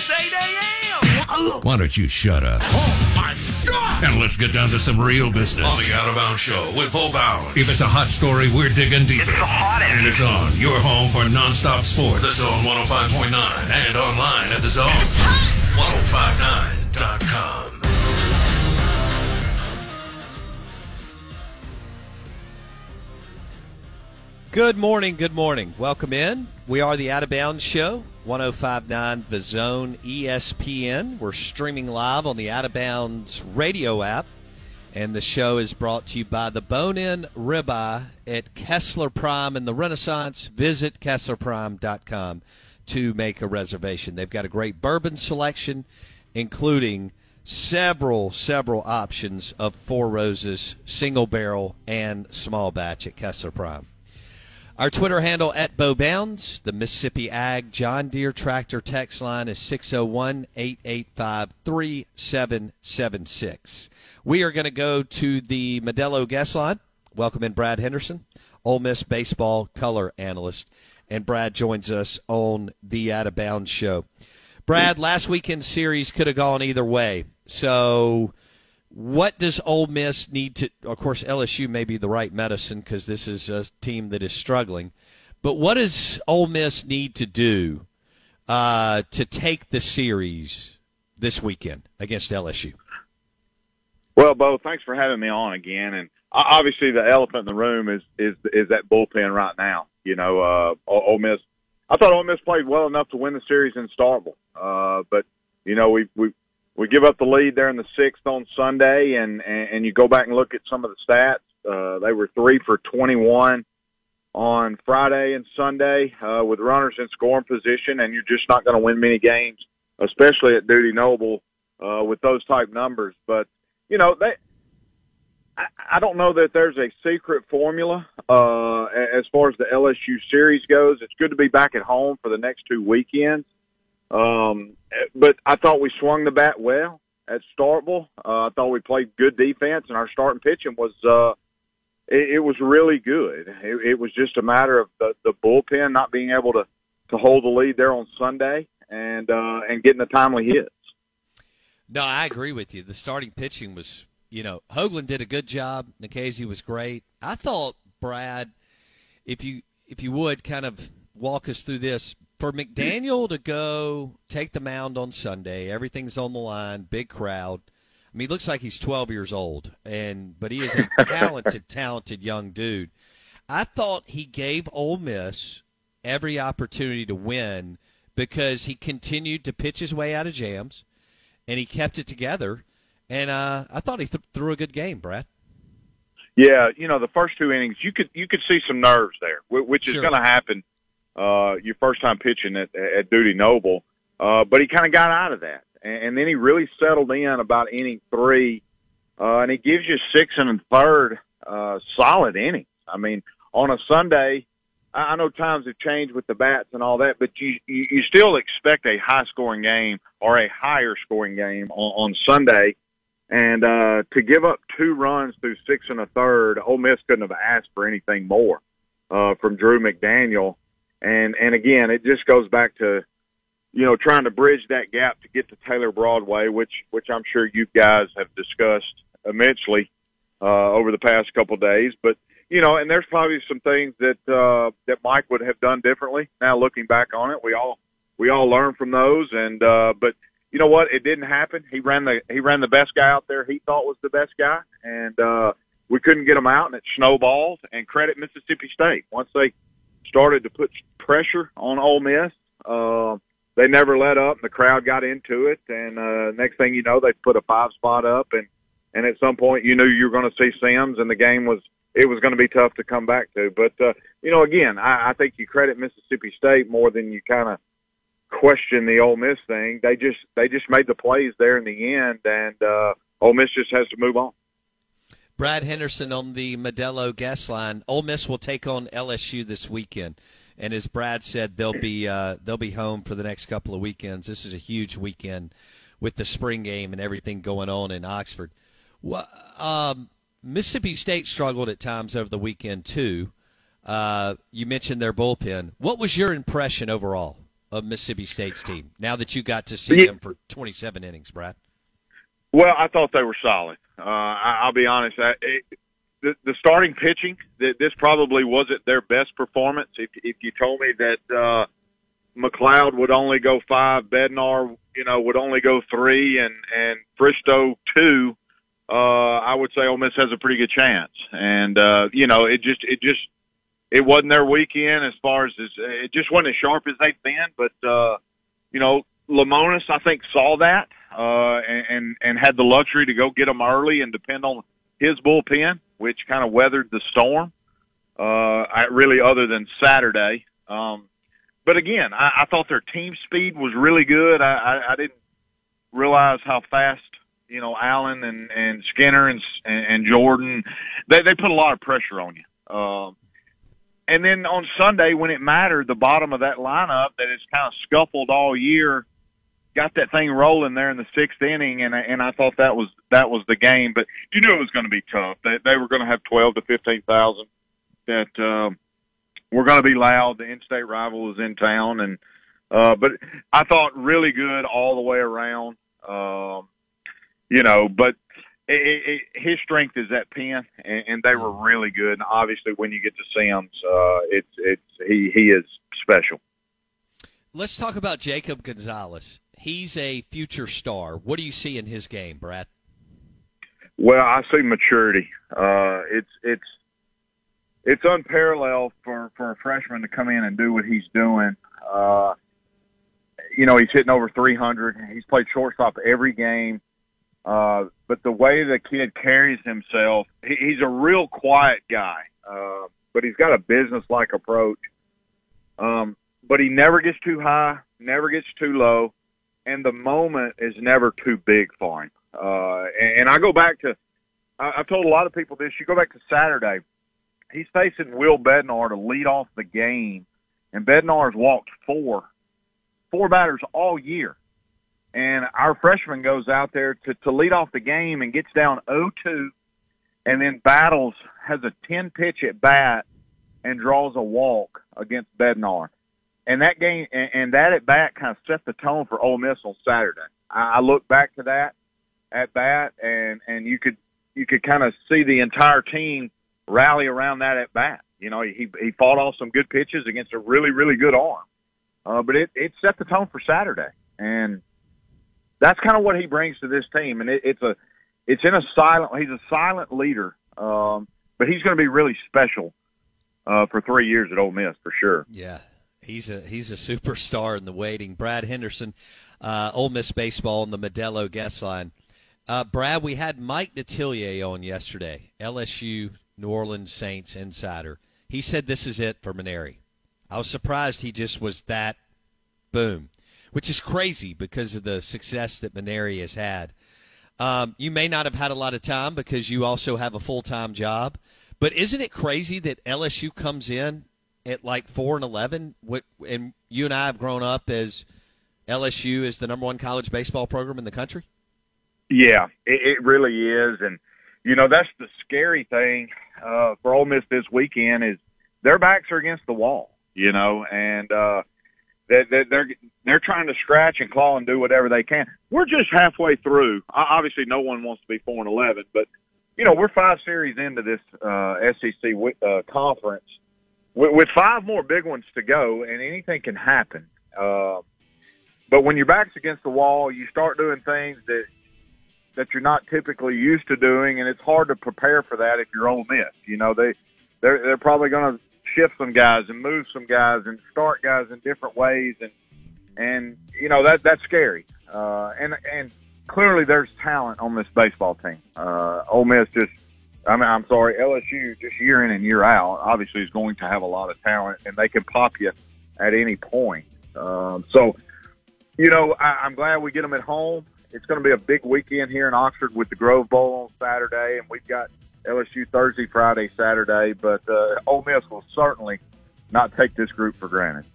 It's 8 a.m. Why don't you shut up? Oh, my God. And let's get down to some real business. On the Out of Bounds Show with Bo Bounds. If it's a hot story, we're digging deeper. It's the hottest. And it's on your home for nonstop sports. The Zone 105.9 and online at The Zone. It's hot. 1059.com. Good morning, good morning. Welcome in. We are the Out of Bounds Show, 105.9 The Zone ESPN. We're streaming live on the Out of Bounds radio app, and the show is brought to you by the Bone-In Ribeye at Kessler Prime in the Renaissance. Visit KesslerPrime.com to make a reservation. They've got a great bourbon selection, including several options of Four Roses, single barrel, and small batch at Kessler Prime. Our Twitter handle at Bo Bounds. The Mississippi Ag John Deere Tractor text line is 601-885-3776. We are going to go to the Modelo guest line. Welcome in Brad Henderson, Ole Miss baseball color analyst. And Brad joins us on the Out of Bounds Show. Brad, last weekend's series could have gone either way. So what does Ole Miss need to – of course, LSU may be the right medicine because this is a team that is struggling. But what does Ole Miss need to do to take the series this weekend against LSU? Well, Bo, thanks for having me on again. And obviously the elephant in the room is that bullpen right now. You know, Ole Miss – I thought Ole Miss played well enough to win the series in Starkville. But, you know, we give up the lead there in the sixth on Sunday, and you go back and look at some of the stats. They were 3 for 21 on Friday and Sunday with runners in scoring position, and you're just not going to win many games, especially at Dudy Noble with those type numbers. But, you know, I don't know that there's a secret formula as far as the LSU series goes. It's good to be back at home for the next 2 weekends. But I thought we swung the bat well at Starkville. I thought we played good defense, and our starting pitching was it was really good. It was just a matter of the bullpen not being able to hold the lead there on Sunday and getting the timely hits. No, I agree with you. The starting pitching was, you know, Hoagland did a good job. Nikhazy was great. I thought, Brad, if you would kind of walk us through this. For McDaniel to go take the mound on Sunday, everything's on the line, big crowd. I mean, he looks like he's 12 years old, but he is a talented young dude. I thought he gave Ole Miss every opportunity to win because he continued to pitch his way out of jams, and he kept it together. And I thought he threw a good game, Brad. Yeah, you know, the first 2 innings, you could see some nerves there, which is Sure. going to happen. Your first time pitching at Dudy Noble, but he kind of got out of that, and then he really settled in about inning 3, and he gives you 6 1/3 solid innings. I mean, on a Sunday, I know times have changed with the bats and all that, but you still expect a high scoring game or a higher scoring game on Sunday, and to give up 2 runs through 6 1/3, Ole Miss couldn't have asked for anything more from Drew McDaniel. And again, it just goes back to, you know, trying to bridge that gap to get to Taylor Broadway, which I'm sure you guys have discussed immensely over the past couple of days. But, you know, and there's probably some things that Mike would have done differently. Now looking back on it, we all learn from those. And but you know what? It didn't happen. He ran the best guy out there he thought was the best guy, and we couldn't get him out, and it snowballed. And credit Mississippi State. Once they started to put pressure on Ole Miss, they never let up, and the crowd got into it. And next thing you know, they put a 5 spot up, and at some point you knew you were going to see Sims, and the game was going to be tough to come back to. But you know, again, I think you credit Mississippi State more than you kind of question the Ole Miss thing. They just made the plays there in the end, and Ole Miss just has to move on. Brad Henderson on the Modelo guest line. Ole Miss will take on LSU this weekend, and as Brad said, they'll be home for the next couple of weekends. This is a huge weekend with the spring game and everything going on in Oxford. Mississippi State struggled at times over the weekend too. You mentioned their bullpen. What was your impression overall of Mississippi State's team now that you got to see them for 27 innings, Brad? Well, I thought they were solid. I'll be honest. The starting pitching, this probably wasn't their best performance. If you told me that McLeod would only go 5, Bednar, would only go 3, and Fristow 2, I would say Ole Miss has a pretty good chance. And it wasn't their weekend as far as it just wasn't as sharp as they've been. But Lemonis, I think, saw that and had the luxury to go get them early and depend on his bullpen, which kind of weathered the storm. Really, other than Saturday. But again, I thought their team speed was really good. I didn't realize how fast, Allen and Skinner and Jordan, they put a lot of pressure on you. And then on Sunday, when it mattered, the bottom of that lineup that has kind of scuffled all year, got that thing rolling there in the 6th inning, and I thought that was the game. But you knew it was going to be tough. They were going to have 12 to 15,000 that were going to be loud. The in-state rival was in town, and but I thought really good all the way around. But his strength is that pen, and they were really good. And obviously, when you get to Sims, he is special. Let's talk about Jacob Gonzalez. He's a future star. What do you see in his game, Brad? Well, I see maturity. It's unparalleled for a freshman to come in and do what he's doing. He's hitting over 300. He's played shortstop every game. But the way the kid carries himself, he's a real quiet guy. But he's got a business-like approach. But he never gets too high, never gets too low, and the moment is never too big for him. And I go back to, I've told a lot of people this, you go back to Saturday, he's facing Will Bednar to lead off the game, and Bednar's walked four batters all year. And our freshman goes out there to lead off the game and gets down 0-2, and then has a 10-pitch at bat and draws a walk against Bednar. And that game and that at bat kind of set the tone for Ole Miss on Saturday. I look back to that at bat, and you could kind of see the entire team rally around that at bat. He fought off some good pitches against a really, really good arm. But it set the tone for Saturday, and that's kind of what he brings to this team. And he's a silent leader, but he's going to be really special for 3 years at Ole Miss for sure. Yeah. He's a superstar in the waiting. Brad Henderson, Ole Miss baseball on the Modelo guest line. Brad, we had Mike Detillier on yesterday, LSU New Orleans Saints insider. He said this is it for Mainieri. I was surprised he just was that boom, which is crazy because of the success that Mainieri has had. You may not have had a lot of time because you also have a full-time job, but isn't it crazy that LSU comes in at like 4-11, and you and I have grown up as LSU is the number one college baseball program in the country? Yeah, it really is. And, that's the scary thing for Ole Miss this weekend is their backs are against the wall, and they're trying to scratch and claw and do whatever they can. We're just halfway through. Obviously, no one wants to be 4-11, but, we're 5 series into this SEC conference. With 5 more big ones to go, and anything can happen. But when your back's against the wall, you start doing things that you're not typically used to doing, and it's hard to prepare for that if you're Ole Miss. They're probably going to shift some guys and move some guys and start guys in different ways, and that's scary. And clearly there's talent on this baseball team. Ole Miss LSU just year in and year out obviously is going to have a lot of talent, and they can pop you at any point. I'm glad we get them at home. It's going to be a big weekend here in Oxford with the Grove Bowl on Saturday, and we've got LSU Thursday, Friday, Saturday. But Ole Miss will certainly not take this group for granted.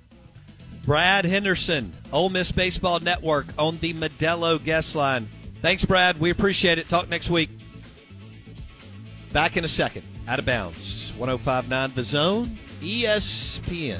Brad Henderson, Ole Miss Baseball Network on the Modelo guest line. Thanks, Brad. We appreciate it. Talk next week. Back in a second. Out of Bounds. 105.9 The Zone, ESPN.